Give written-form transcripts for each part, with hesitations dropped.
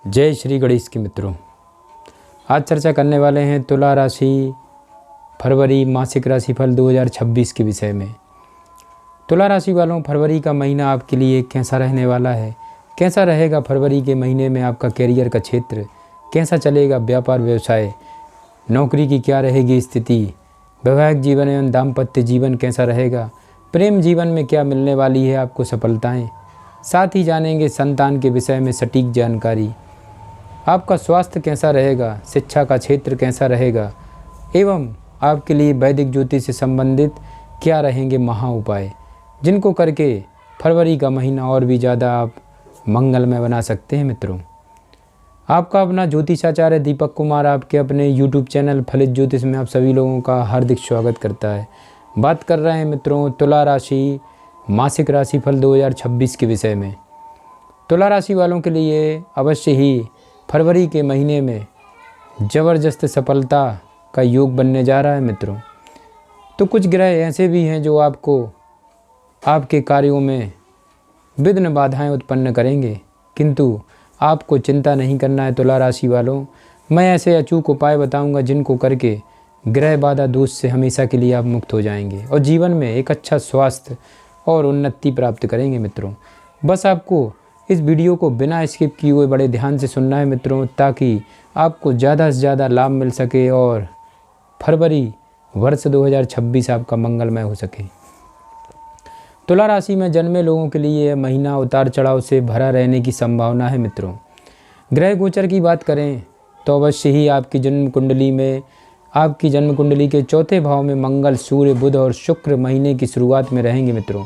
जय श्री गणेश के मित्रों, आज चर्चा करने वाले हैं तुला राशि फरवरी मासिक राशिफल 2026 के विषय में। तुला राशि वालों, फरवरी का महीना आपके लिए कैसा रहने वाला है? कैसा रहेगा फरवरी के महीने में आपका कैरियर का क्षेत्र? कैसा चलेगा व्यापार व्यवसाय? नौकरी की क्या रहेगी स्थिति? वैवाहिक जीवन एवं दाम्पत्य जीवन कैसा रहेगा? प्रेम जीवन में क्या मिलने वाली है आपको सफलताएं? साथ ही जानेंगे संतान के विषय में सटीक जानकारी। आपका स्वास्थ्य कैसा रहेगा? शिक्षा का क्षेत्र कैसा रहेगा? एवं आपके लिए वैदिक ज्योतिष से संबंधित क्या रहेंगे महा उपाय, जिनको करके फरवरी का महीना और भी ज़्यादा आप मंगलमय बना सकते हैं। मित्रों, आपका अपना ज्योतिषाचार्य दीपक कुमार आपके अपने YouTube चैनल फलित ज्योतिष में आप सभी लोगों का हार्दिक स्वागत करता है। बात कर रहे हैं मित्रों तुला राशि मासिक राशिफल 2026 के विषय में। तुला राशि वालों के लिए अवश्य ही फरवरी के महीने में ज़बरदस्त सफलता का योग बनने जा रहा है। मित्रों, तो कुछ ग्रह ऐसे भी हैं जो आपको आपके कार्यों में विघ्न बाधाएं उत्पन्न करेंगे, किंतु आपको चिंता नहीं करना है। तुला राशि वालों, मैं ऐसे अचूक उपाय बताऊंगा जिनको करके ग्रह बाधा दोष से हमेशा के लिए आप मुक्त हो जाएंगे और जीवन में एक अच्छा स्वास्थ्य और उन्नति प्राप्त करेंगे। मित्रों, बस आपको इस वीडियो को बिना स्किप किए हुए बड़े ध्यान से सुनना है मित्रों, ताकि आपको ज़्यादा से ज़्यादा लाभ मिल सके और फरवरी वर्ष 2026 आपका मंगलमय हो सके। तुला राशि में जन्मे लोगों के लिए यह महीना उतार चढ़ाव से भरा रहने की संभावना है। मित्रों, ग्रह गोचर की बात करें तो अवश्य ही आपकी जन्म कुंडली के चौथे भाव में मंगल, सूर्य, बुध और शुक्र महीने की शुरुआत में रहेंगे। मित्रों,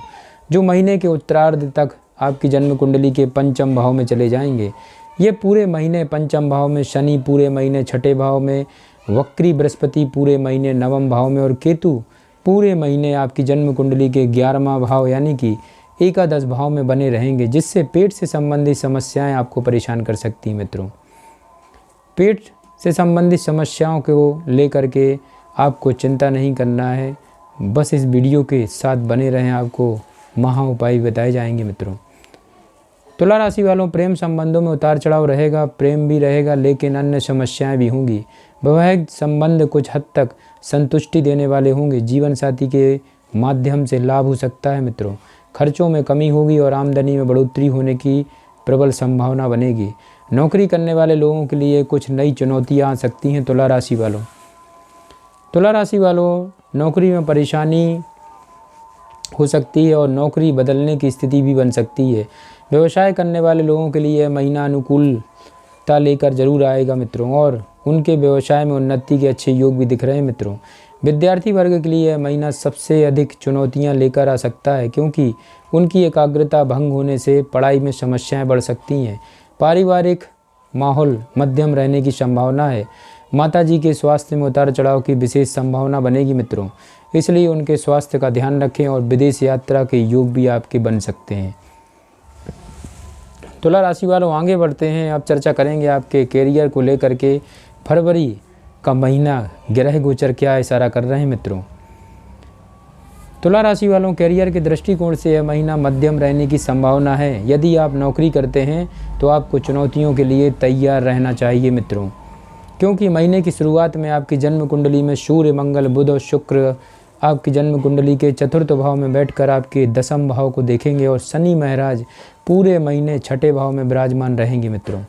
जो महीने के उत्तरार्ध तक आपकी जन्म कुंडली के पंचम भाव में चले जाएंगे। ये पूरे महीने पंचम भाव में, शनि पूरे महीने छठे भाव में, वक्री बृहस्पति पूरे महीने नवम भाव में और केतु पूरे महीने आपकी जन्म कुंडली के 11वां भाव यानी कि एकादश भाव में बने रहेंगे, जिससे पेट से संबंधित समस्याएं आपको परेशान कर सकती हैं। मित्रों, पेट से संबंधित समस्याओं को लेकर के आपको चिंता नहीं करना है। बस इस वीडियो के साथ बने रहें, आपको महा उपाय बताए जाएंगे। मित्रों, तुला राशि वालों, प्रेम संबंधों में उतार चढ़ाव रहेगा। प्रेम भी रहेगा लेकिन अन्य समस्याएं भी होंगी। वैवाहिक संबंध कुछ हद तक संतुष्टि देने वाले होंगे। जीवन साथी के माध्यम से लाभ हो सकता है। मित्रों, खर्चों में कमी होगी और आमदनी में बढ़ोतरी होने की प्रबल संभावना बनेगी। नौकरी करने वाले लोगों के लिए कुछ नई चुनौतियां आ सकती हैं। तुला राशि वालों, नौकरी में परेशानी हो सकती है और नौकरी बदलने की स्थिति भी बन सकती है। व्यवसाय करने वाले लोगों के लिए यह महीना अनुकूलता लेकर जरूर आएगा। मित्रों, और उनके व्यवसाय में उन्नति के अच्छे योग भी दिख रहे हैं। मित्रों, विद्यार्थी वर्ग के लिए यह महीना सबसे अधिक चुनौतियां लेकर आ सकता है, क्योंकि उनकी एकाग्रता भंग होने से पढ़ाई में समस्याएं बढ़ सकती हैं। पारिवारिक माहौल मध्यम रहने की संभावना है। माताजी के स्वास्थ्य में उतार चढ़ाव की विशेष संभावना बनेगी। मित्रों, इसलिए उनके स्वास्थ्य का ध्यान रखें और विदेश यात्रा के योग भी आपके बन सकते हैं। तुला राशि वालों, आगे बढ़ते हैं। अब चर्चा करेंगे आपके कैरियर को लेकर के फरवरी का महीना ग्रह गोचर क्या इशारा कर रहे हैं। मित्रों, तुला राशि वालों, कैरियर के दृष्टिकोण से यह महीना मध्यम रहने की संभावना है। यदि आप नौकरी करते हैं तो आपको चुनौतियों के लिए तैयार रहना चाहिए। मित्रों, क्योंकि महीने की शुरुआत में आपकी जन्म कुंडली में सूर्य, मंगल, बुध और शुक्र आपकी जन्म कुंडली के चतुर्थ भाव में बैठकर आपके दसम भाव को देखेंगे और शनि महाराज पूरे महीने छठे भाव में विराजमान रहेंगे। मित्रों,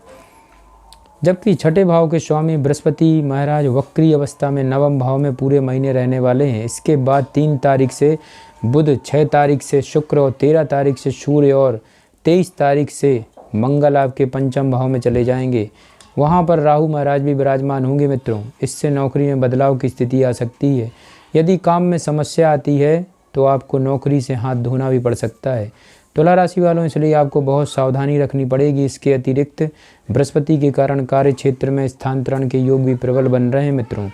जबकि छठे भाव के स्वामी बृहस्पति महाराज वक्री अवस्था में नवम भाव में पूरे महीने रहने वाले हैं। इसके बाद 3 तारीख से बुध, 6 तारीख से शुक्र और 13 तारीख से सूर्य और 23 तारीख से मंगल आपके पंचम भाव में चले जाएंगे। वहाँ पर राहु महाराज भी विराजमान होंगे। मित्रों, इससे नौकरी में बदलाव की स्थिति आ सकती है। यदि काम में समस्या आती है तो आपको नौकरी से हाथ धोना भी पड़ सकता है। तुला राशि वालों, इसलिए आपको बहुत सावधानी रखनी पड़ेगी। इसके अतिरिक्त बृहस्पति के कारण कार्य क्षेत्र में स्थानांतरण के योग भी प्रबल बन रहे हैं। मित्रों,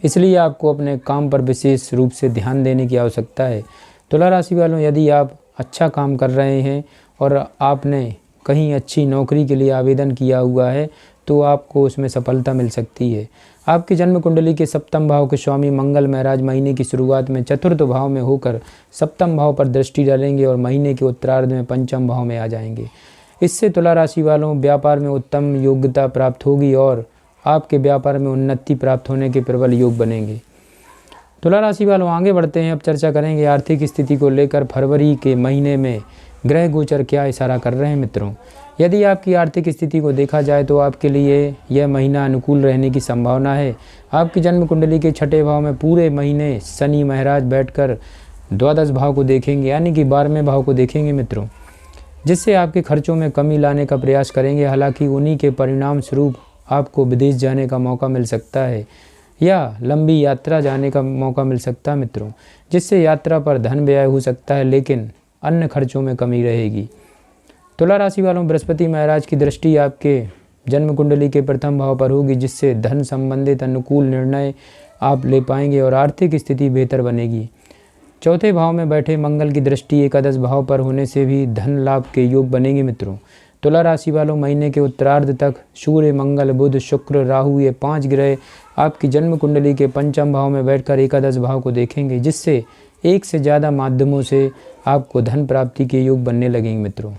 इसलिए आपको अपने काम पर विशेष रूप से ध्यान देने की आवश्यकता है। तुला राशि वालों, यदि आप अच्छा काम कर रहे हैं और आपने कहीं अच्छी नौकरी के लिए आवेदन किया हुआ है तो आपको उसमें सफलता मिल सकती है। आपकी जन्म कुंडली के सप्तम भाव के स्वामी मंगल महाराज महीने की शुरुआत में चतुर्थ भाव में होकर सप्तम भाव पर दृष्टि डालेंगे और महीने के उत्तरार्ध में पंचम भाव में आ जाएंगे। इससे तुला राशि वालों व्यापार में उत्तम योग्यता प्राप्त होगी और आपके व्यापार में उन्नति प्राप्त होने के प्रबल योग बनेंगे। तुला राशि वालों आगे बढ़ते हैं। अब चर्चा करेंगे आर्थिक स्थिति को लेकर फरवरी के महीने में ग्रह गोचर क्या इशारा कर रहे हैं मित्रों। यदि आपकी आर्थिक स्थिति को देखा जाए तो आपके लिए यह महीना अनुकूल रहने की संभावना है। आपकी जन्म कुंडली के छठे भाव में पूरे महीने शनि महाराज बैठकर द्वादश भाव को देखेंगे, यानी कि 12वें भाव को देखेंगे मित्रों, जिससे आपके खर्चों में कमी लाने का प्रयास करेंगे। हालांकि उन्हीं के परिणाम स्वरूप आपको विदेश जाने का मौका मिल सकता है या लंबी यात्रा जाने का मौका मिल सकता है मित्रों, जिससे यात्रा पर धन व्यय हो सकता है, लेकिन अन्य खर्चों में कमी रहेगी। तुला राशि वालों बृहस्पति महाराज की दृष्टि आपके जन्म कुंडली के प्रथम भाव पर होगी, जिससे धन संबंधित अनुकूल निर्णय आप ले पाएंगे और आर्थिक स्थिति बेहतर बनेगी। चौथे भाव में बैठे मंगल की दृष्टि एकादश भाव पर होने से भी धन लाभ के योग बनेंगे मित्रों। तुला राशि वालों महीने के उत्तरार्ध तक सूर्य, मंगल, बुध, शुक्र, राहु ये 5 ग्रह आपकी जन्म कुंडली के पंचम भाव में बैठकर एकादश भाव को देखेंगे, जिससे एक से ज़्यादा माध्यमों से आपको धन प्राप्ति के योग बनने लगेंगे मित्रों।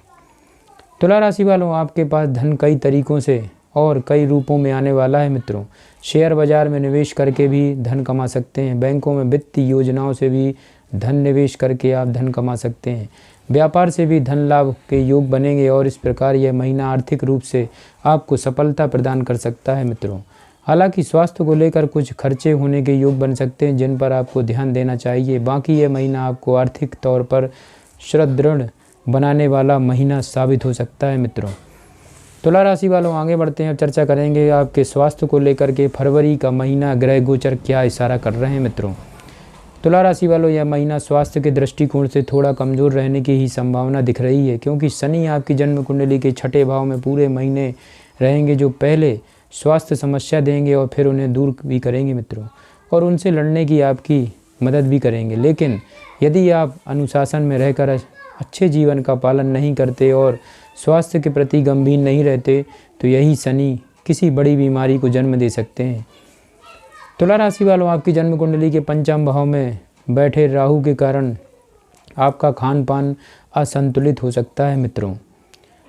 तुला राशि वालों आपके पास धन कई तरीकों से और कई रूपों में आने वाला है मित्रों। शेयर बाजार में निवेश करके भी धन कमा सकते हैं। बैंकों में वित्तीय योजनाओं से भी धन निवेश करके आप धन कमा सकते हैं। व्यापार से भी धन लाभ के योग बनेंगे और इस प्रकार यह महीना आर्थिक रूप से आपको सफलता प्रदान कर सकता है मित्रों। हालांकि स्वास्थ्य को लेकर कुछ खर्चे होने के योग बन सकते हैं, जिन पर आपको ध्यान देना चाहिए। बाकी यह महीना आपको आर्थिक तौर पर सुदृढ़ बनाने वाला महीना साबित हो सकता है मित्रों। तुला राशि वालों आगे बढ़ते हैं। अब चर्चा करेंगे आपके स्वास्थ्य को लेकर के फरवरी का महीना ग्रह गोचर क्या इशारा कर रहे हैं मित्रों। तुला राशि वालों यह महीना स्वास्थ्य के दृष्टिकोण से थोड़ा कमज़ोर रहने की ही संभावना दिख रही है, क्योंकि शनि आपकी जन्म कुंडली के छठे भाव में पूरे महीने रहेंगे, जो पहले स्वास्थ्य समस्या देंगे और फिर उन्हें दूर भी करेंगे मित्रों, और उनसे लड़ने की आपकी मदद भी करेंगे। लेकिन यदि आप अनुशासन में रहकर अच्छे जीवन का पालन नहीं करते और स्वास्थ्य के प्रति गंभीर नहीं रहते तो यही शनि किसी बड़ी बीमारी को जन्म दे सकते हैं। तुला राशि वालों आपकी जन्म कुंडली के पंचम भाव में बैठे राहु के कारण आपका खान पान असंतुलित हो सकता है मित्रों।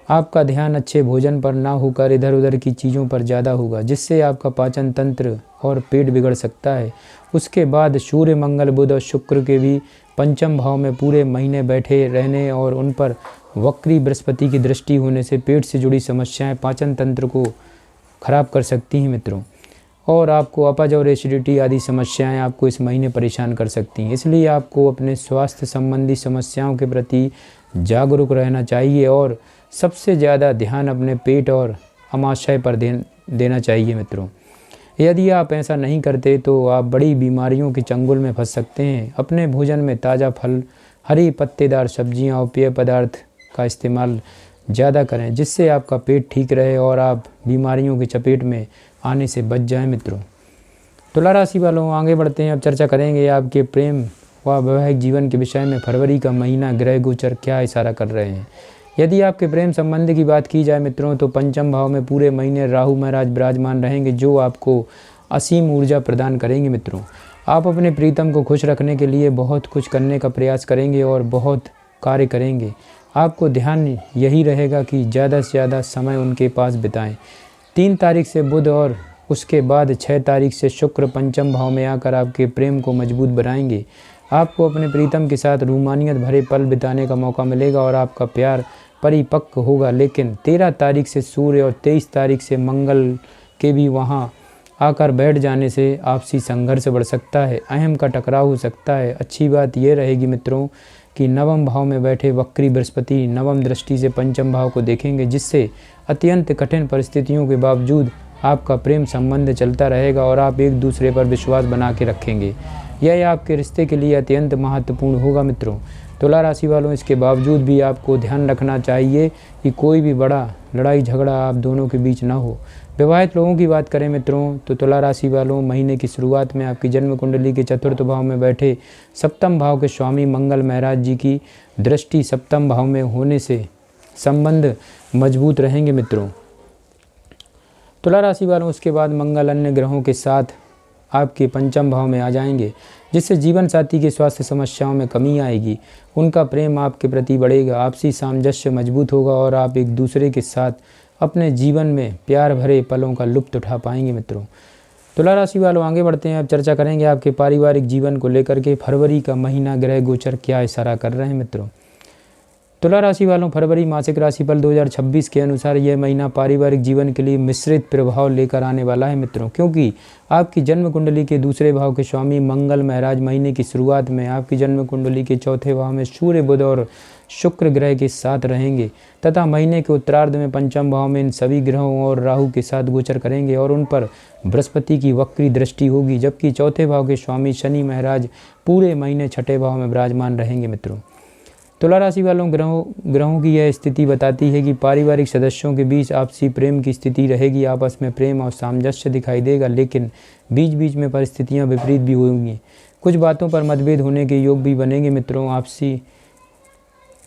आपका ध्यान अच्छे भोजन पर ना होकर इधर उधर की चीज़ों पर ज़्यादा होगा, जिससे आपका पाचन तंत्र और पेट बिगड़ सकता है। उसके बाद सूर्य, मंगल, बुध और शुक्र के भी पंचम भाव में पूरे महीने बैठे रहने और उन पर वक्री बृहस्पति की दृष्टि होने से पेट से जुड़ी समस्याएं पाचन तंत्र को खराब कर सकती हैं मित्रों, और आपको अपच और एसिडिटी आदि समस्याएं आपको इस महीने परेशान कर सकती हैं। इसलिए आपको अपने स्वास्थ्य संबंधी समस्याओं के प्रति जागरूक रहना चाहिए और सबसे ज़्यादा ध्यान अपने पेट और आमाशय पर देना चाहिए मित्रों। यदि आप ऐसा नहीं करते तो आप बड़ी बीमारियों के चंगुल में फंस सकते हैं। अपने भोजन में ताज़ा फल, हरी पत्तेदार सब्जियां और पेय पदार्थ का इस्तेमाल ज़्यादा करें, जिससे आपका पेट ठीक रहे और आप बीमारियों की चपेट में आने से बच जाएं मित्रों। तुला राशि वालों आगे बढ़ते हैं। अब चर्चा करेंगे आपके प्रेम व वैवाहिक जीवन के विषय में फरवरी का महीना ग्रह गोचर क्या इशारा कर रहे हैं। यदि आपके प्रेम संबंध की बात की जाए मित्रों तो पंचम भाव में पूरे महीने राहु महाराज विराजमान रहेंगे, जो आपको असीम ऊर्जा प्रदान करेंगे मित्रों। आप अपने प्रीतम को खुश रखने के लिए बहुत कुछ करने का प्रयास करेंगे और बहुत कार्य करेंगे। आपको ध्यान यही रहेगा कि ज़्यादा से ज़्यादा समय उनके पास बिताएं। 3 तारीख से बुध और उसके बाद 6 तारीख से शुक्र पंचम भाव में आकर आपके प्रेम को मजबूत बनाएंगे। आपको अपने प्रीतम के साथ रूमानियत भरे पल बिताने का मौका मिलेगा और आपका प्यार परिपक्व होगा। लेकिन 13 तारीख से सूर्य और 23 तारीख से मंगल के भी वहां आकर बैठ जाने से आपसी संघर्ष बढ़ सकता है, अहम का टकराव हो सकता है। अच्छी बात यह रहेगी मित्रों कि नवम भाव में बैठे वक्री बृहस्पति नवम दृष्टि से पंचम भाव को देखेंगे, जिससे अत्यंत कठिन परिस्थितियों के बावजूद आपका प्रेम संबंध चलता रहेगा और आप एक दूसरे पर विश्वास बना के रखेंगे। यह आपके रिश्ते के लिए अत्यंत महत्वपूर्ण होगा मित्रों। तुला राशि वालों इसके बावजूद भी आपको ध्यान रखना चाहिए कि कोई भी बड़ा लड़ाई झगड़ा आप दोनों के बीच ना हो। विवाहित लोगों की बात करें मित्रों तो तुला राशि वालों महीने की शुरुआत में आपकी जन्म कुंडली के चतुर्थ भाव में बैठे सप्तम भाव के स्वामी मंगल महाराज जी की दृष्टि सप्तम भाव में होने से संबंध मजबूत रहेंगे मित्रों। तुला राशि वालों उसके बाद मंगल अन्य ग्रहों के साथ आपके पंचम भाव में आ जाएंगे, जिससे जीवन साथी के स्वास्थ्य समस्याओं में कमी आएगी। उनका प्रेम आपके प्रति बढ़ेगा, आपसी सामंजस्य मजबूत होगा और आप एक दूसरे के साथ अपने जीवन में प्यार भरे पलों का लुत्फ़ उठा पाएंगे। मित्रों, तुला राशि वालों आगे बढ़ते हैं। अब चर्चा करेंगे आपके पारिवारिक जीवन को लेकर के फरवरी का महीना ग्रह गोचर क्या इशारा कर रहे हैं। मित्रों, तुला राशि वालों, फरवरी मासिक राशिफल 2026 के अनुसार यह महीना पारिवारिक जीवन के लिए मिश्रित प्रभाव लेकर आने वाला है। मित्रों, क्योंकि आपकी जन्म कुंडली के दूसरे भाव के स्वामी मंगल महाराज महीने की शुरुआत में आपकी जन्म कुंडली के चौथे भाव में सूर्य, बुध और शुक्र ग्रह के साथ रहेंगे तथा महीने के उत्तरार्ध में पंचम भाव में इन सभी ग्रहों और राहु के साथ गोचर करेंगे और उन पर बृहस्पति की वक्री दृष्टि होगी, जबकि चौथे भाव के स्वामी शनि महाराज पूरे महीने छठे भाव में विराजमान रहेंगे। मित्रों, तुला राशि वालों, ग्रहों की यह स्थिति बताती है कि पारिवारिक सदस्यों के बीच आपसी प्रेम की स्थिति रहेगी। आपस में प्रेम और सामंजस्य दिखाई देगा, लेकिन बीच बीच में परिस्थितियां विपरीत भी होंगी। कुछ बातों पर मतभेद होने के योग भी बनेंगे। मित्रों, आपसी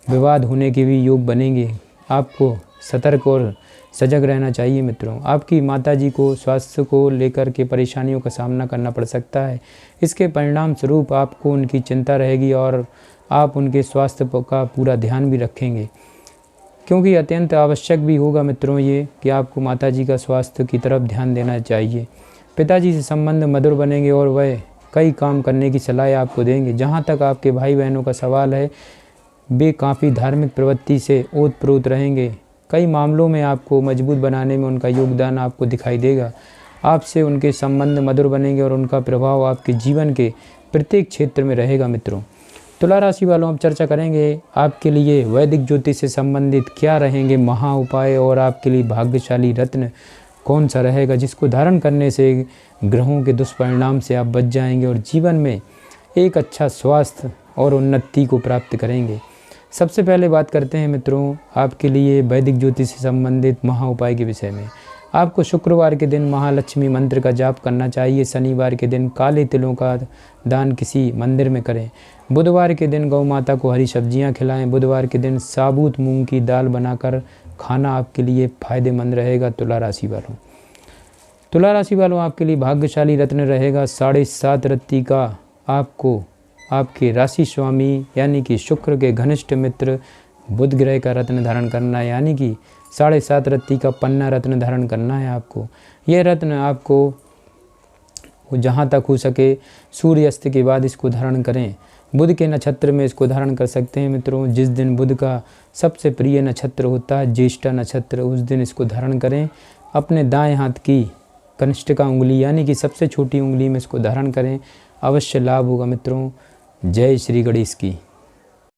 विवाद होने के भी योग बनेंगे। आपको सतर्क और सजग रहना चाहिए। मित्रों, आपकी माताजी को स्वास्थ्य को लेकर के परेशानियों का सामना करना पड़ सकता है। इसके परिणाम स्वरूप आपको उनकी चिंता रहेगी और आप उनके स्वास्थ्य का पूरा ध्यान भी रखेंगे, क्योंकि अत्यंत आवश्यक भी होगा। मित्रों, ये कि आपको माताजी का स्वास्थ्य की तरफ ध्यान देना चाहिए। पिताजी से संबंध मधुर बनेंगे और वह कई काम करने की सलाह आपको देंगे। जहाँ तक आपके भाई बहनों का सवाल है, वे काफ़ी धार्मिक प्रवृत्ति से ओतप्रोत रहेंगे। कई मामलों में आपको मजबूत बनाने में उनका योगदान आपको दिखाई देगा। आपसे उनके संबंध मधुर बनेंगे और उनका प्रभाव आपके जीवन के प्रत्येक क्षेत्र में रहेगा। मित्रों, तुला राशि वालों, अब चर्चा करेंगे आपके लिए वैदिक ज्योतिष से संबंधित क्या रहेंगे महा उपाय और आपके लिए भाग्यशाली रत्न कौन सा रहेगा, जिसको धारण करने से ग्रहों के दुष्परिणाम से आप बच जाएंगे और जीवन में एक अच्छा स्वास्थ्य और उन्नति को प्राप्त करेंगे। सबसे पहले बात करते हैं मित्रों आपके लिए वैदिक ज्योतिष से संबंधित महा उपाय के विषय में। आपको शुक्रवार के दिन महालक्ष्मी मंत्र का जाप करना चाहिए। शनिवार के दिन काले तिलों का दान किसी मंदिर में करें। बुधवार के दिन गौ माता को हरी सब्जियां खिलाएं। बुधवार के दिन साबुत मूंग की दाल बनाकर खाना आपके लिए फायदेमंद रहेगा। तुला राशि वालों, आपके लिए भाग्यशाली रत्न रहेगा 7.5 रत्ती का। आपको आपके राशि स्वामी यानी कि शुक्र के घनिष्ठ मित्र बुध ग्रह का रत्न धारण करना है, यानी कि 7.5 रत्ती का पन्ना रत्न धारण करना है आपको। यह रत्न आपको जहाँ तक हो सके सूर्यास्त के बाद इसको धारण करें। बुध के नक्षत्र में इसको धारण कर सकते हैं। मित्रों, जिस दिन बुध का सबसे प्रिय नक्षत्र होता है ज्येष्ठा नक्षत्र, उस दिन इसको धारण करें। अपने दाएं हाथ की कनिष्ठिका उंगली यानी कि सबसे छोटी उंगली में इसको धारण करें, अवश्य लाभ होगा। मित्रों, जय श्री गणेश की।